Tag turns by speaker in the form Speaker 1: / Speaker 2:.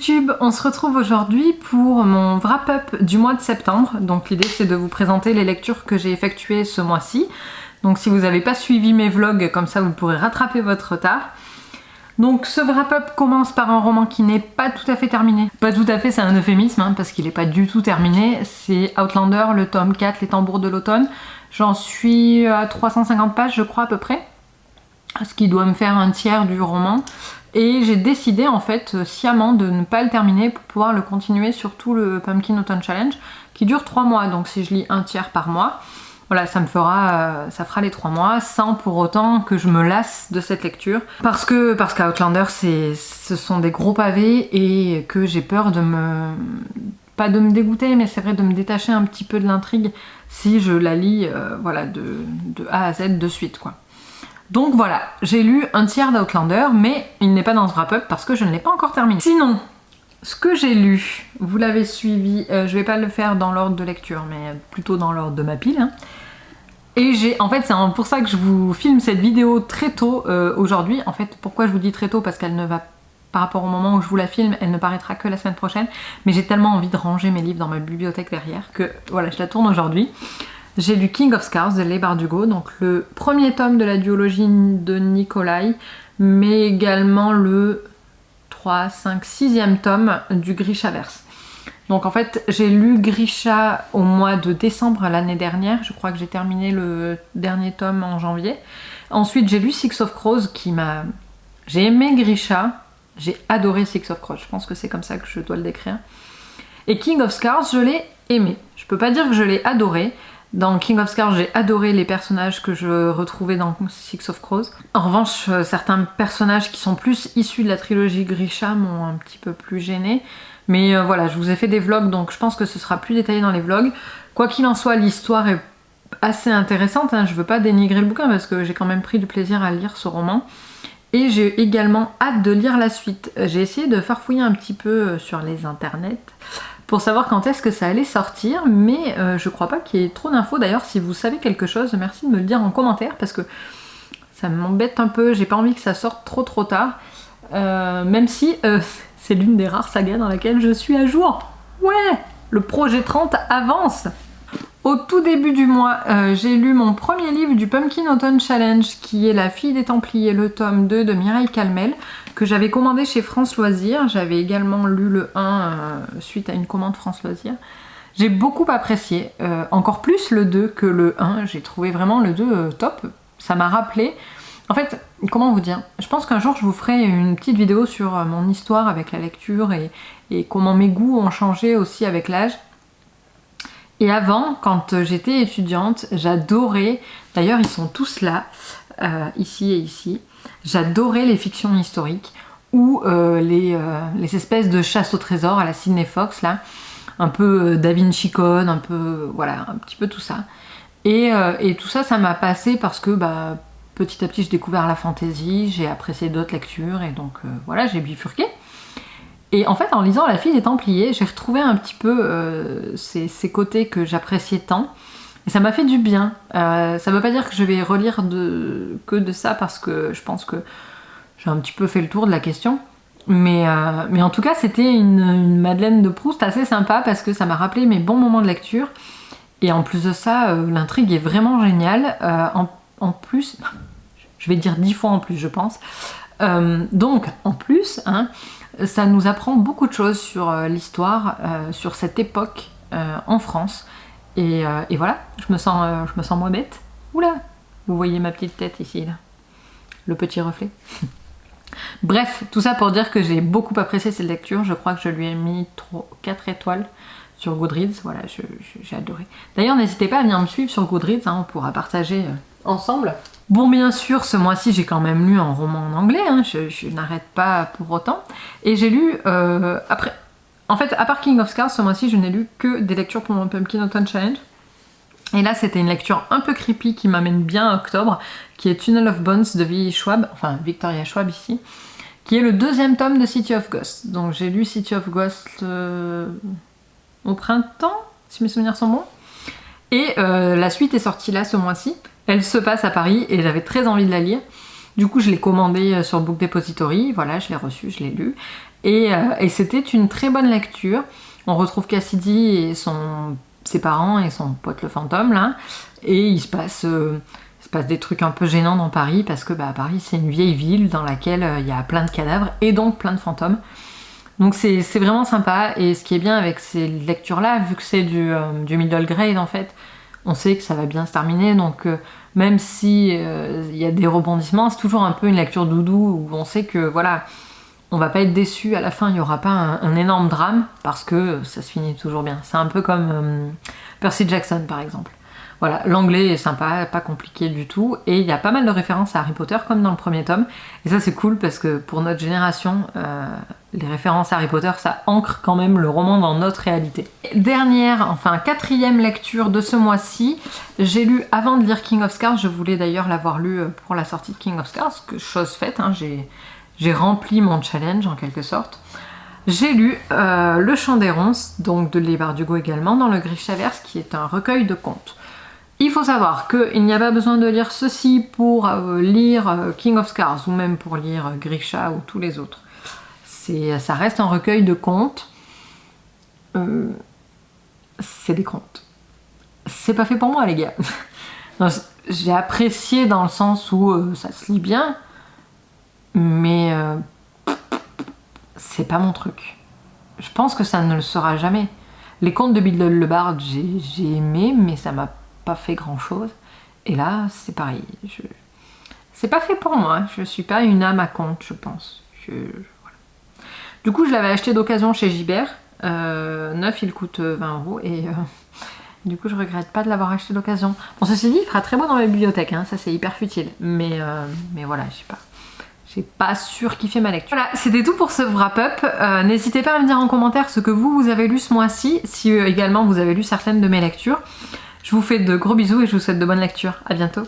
Speaker 1: YouTube, on se retrouve aujourd'hui pour mon wrap-up du mois de septembre. Donc l'idée c'est de vous présenter les lectures que j'ai effectuées ce mois-ci. Donc si vous n'avez pas suivi mes vlogs, comme ça vous pourrez rattraper votre retard. Donc ce wrap-up commence par un roman qui n'est pas tout à fait terminé. Pas tout à fait, c'est un euphémisme hein, parce qu'il n'est pas du tout terminé. C'est Outlander, le tome 4, Les tambours de l'automne. J'en suis à 350 pages je crois à peu près. Ce qui doit me faire un tiers du roman. Et j'ai décidé en fait sciemment de ne pas le terminer pour pouvoir le continuer sur tout le Pumpkin Autumn Challenge qui dure 3 mois. Donc si je lis un tiers par mois, voilà, ça fera les 3 mois sans pour autant que je me lasse de cette lecture. Parce qu'Outlander ce sont des gros pavés et que j'ai peur de pas de me dégoûter, mais c'est vrai de me détacher un petit peu de l'intrigue si je la lis voilà, de A à Z de suite quoi. Donc voilà, j'ai lu un tiers d'Outlander, mais il n'est pas dans ce wrap-up parce que je ne l'ai pas encore terminé. Sinon, ce que j'ai lu, vous l'avez suivi, je vais pas le faire dans l'ordre de lecture, mais plutôt dans l'ordre de ma pile. Hein. Et en fait, c'est pour ça que je vous filme cette vidéo très tôt aujourd'hui. En fait, pourquoi je vous dis très tôt? Parce qu'elle ne va, par rapport au moment où je vous la filme, elle ne paraîtra que la semaine prochaine. Mais j'ai tellement envie de ranger mes livres dans ma bibliothèque derrière que voilà, je la tourne aujourd'hui. J'ai lu King of Scars de Leigh Bardugo, donc le premier tome de la duologie de Nikolai, mais également le 3, 5, 6e tome du Grishaverse. Donc en fait j'ai lu Grisha au mois de décembre l'année dernière, je crois que j'ai terminé le dernier tome en janvier. Ensuite j'ai lu Six of Crows J'ai aimé Grisha, j'ai adoré Six of Crows, je pense que c'est comme ça que je dois le décrire. Et King of Scars je l'ai aimé, je peux pas dire que je l'ai adoré. Dans King of Scars, j'ai adoré les personnages que je retrouvais dans Six of Crows. En revanche, certains personnages qui sont plus issus de la trilogie Grisha m'ont un petit peu plus gênée. Mais voilà, je vous ai fait des vlogs, donc je pense que ce sera plus détaillé dans les vlogs. Quoi qu'il en soit, l'histoire est assez intéressante. Hein. Je veux pas dénigrer le bouquin parce que j'ai quand même pris du plaisir à lire ce roman. Et j'ai également hâte de lire la suite. J'ai essayé de farfouiller un petit peu sur les internets pour savoir quand est-ce que ça allait sortir, mais je crois pas qu'il y ait trop d'infos. D'ailleurs, si vous savez quelque chose, merci de me le dire en commentaire parce que ça m'embête un peu, j'ai pas envie que ça sorte trop tard, même si c'est l'une des rares sagas dans laquelle je suis à jour. Ouais, le projet 30 avance. Au tout début du mois, j'ai lu mon premier livre du Pumpkin Autumn Challenge qui est La fille des Templiers, le tome 2 de Mireille Calmel, que j'avais commandé chez France Loisirs. J'avais également lu le 1 suite à une commande France Loisirs. J'ai beaucoup apprécié, encore plus le 2 que le 1. J'ai trouvé vraiment le 2 top. Ça m'a rappelé... En fait, comment vous dire? Je pense qu'un jour je vous ferai une petite vidéo sur mon histoire avec la lecture et comment mes goûts ont changé aussi avec l'âge. Et avant, quand j'étais étudiante, j'adorais, d'ailleurs ils sont tous là, ici et ici, j'adorais les fictions historiques ou les espèces de chasse au trésor à la Sidney Fox, là, un peu Da Vinci Code, un peu, voilà, un petit peu tout ça. Et tout ça, ça m'a passé parce que bah, petit à petit j'ai découvert la fantasy, j'ai apprécié d'autres lectures et donc voilà, j'ai bifurqué. Et en fait, en lisant La fille des Templiers, j'ai retrouvé un petit peu ces côtés que j'appréciais tant. Et ça m'a fait du bien. Ça ne veut pas dire que je vais relire que de ça parce que je pense que j'ai un petit peu fait le tour de la question. Mais en tout cas, c'était une Madeleine de Proust assez sympa parce que ça m'a rappelé mes bons moments de lecture. Et en plus de ça, l'intrigue est vraiment géniale. En plus, je vais dire 10 fois en plus, je pense. Donc, en plus... Hein, ça nous apprend beaucoup de choses sur l'histoire, sur cette époque en France. Et voilà, je me sens moins bête. Oula, vous voyez ma petite tête ici, là. Le petit reflet. Bref, tout ça pour dire que j'ai beaucoup apprécié cette lecture. Je crois que je lui ai mis 4 étoiles sur Goodreads. Voilà, j'ai adoré. D'ailleurs, n'hésitez pas à venir me suivre sur Goodreads, hein, on pourra partager ensemble. Bon, bien sûr, ce mois-ci, j'ai quand même lu un roman en anglais, hein, je n'arrête pas pour autant. Et j'ai lu, après... En fait, à part King of Scars, ce mois-ci, je n'ai lu que des lectures pour mon Pumpkin Autumn Challenge. Et là, c'était une lecture un peu creepy qui m'amène bien à octobre, qui est Tunnel of Bones de V.E. Schwab, enfin Victoria Schwab ici, qui est le 2e tome de City of Ghosts. Donc j'ai lu City of Ghosts au printemps, si mes souvenirs sont bons. Et la suite est sortie là ce mois-ci. Elle se passe à Paris et j'avais très envie de la lire. Du coup, je l'ai commandée sur Book Depository. Voilà, je l'ai reçue, je l'ai lue. Et c'était une très bonne lecture. On retrouve Cassidy et ses parents et son pote le fantôme là, et il se passe des trucs un peu gênants dans Paris parce que Paris c'est une vieille ville dans laquelle il y a plein de cadavres et donc plein de fantômes. Donc c'est vraiment sympa, et ce qui est bien avec ces lectures là, vu que c'est du middle grade en fait, on sait que ça va bien se terminer, donc même si il y a des rebondissements, c'est toujours un peu une lecture doudou où on sait que voilà, on va pas être déçu à la fin, il n'y aura pas un énorme drame parce que ça se finit toujours bien. C'est un peu comme Percy Jackson par exemple. Voilà, l'anglais est sympa, pas compliqué du tout, et il y a pas mal de références à Harry Potter comme dans le premier tome, et ça c'est cool parce que pour notre génération, les références à Harry Potter ça ancre quand même le roman dans notre réalité. Quatrième lecture de ce mois-ci, j'ai lu avant de lire King of Scars, je voulais d'ailleurs l'avoir lu pour la sortie de King of Scars, chose faite, hein, j'ai rempli mon challenge en quelque sorte. J'ai lu Le Chant des Ronces, donc de Leigh Bardugo également, dans le Grishaverse, qui est un recueil de contes. Il faut savoir qu'il n'y a pas besoin de lire ceci pour lire King of Scars, ou même pour lire Grisha ou tous les autres. Ça reste un recueil de contes. C'est des contes. C'est pas fait pour moi les gars. J'ai apprécié dans le sens où ça se lit bien, mais c'est pas mon truc. Je pense que ça ne le sera jamais. Les contes de Biddle le Bard, j'ai aimé, mais ça m'a pas fait grand chose. Et là, c'est pareil. C'est pas fait pour moi. Je suis pas une âme à conte, je pense. Voilà. Du coup, je l'avais acheté d'occasion chez Gibert. Neuf, il coûte 20 €. Et du coup, je regrette pas de l'avoir acheté d'occasion. Bon, ceci dit, il fera très beau dans ma bibliothèque. Hein, ça, c'est hyper futile. Mais voilà, je sais pas. J'ai pas surkiffé ma lecture. Voilà, c'était tout pour ce wrap-up. N'hésitez pas à me dire en commentaire ce que vous avez lu ce mois-ci, si également vous avez lu certaines de mes lectures. Je vous fais de gros bisous et je vous souhaite de bonnes lectures. À bientôt.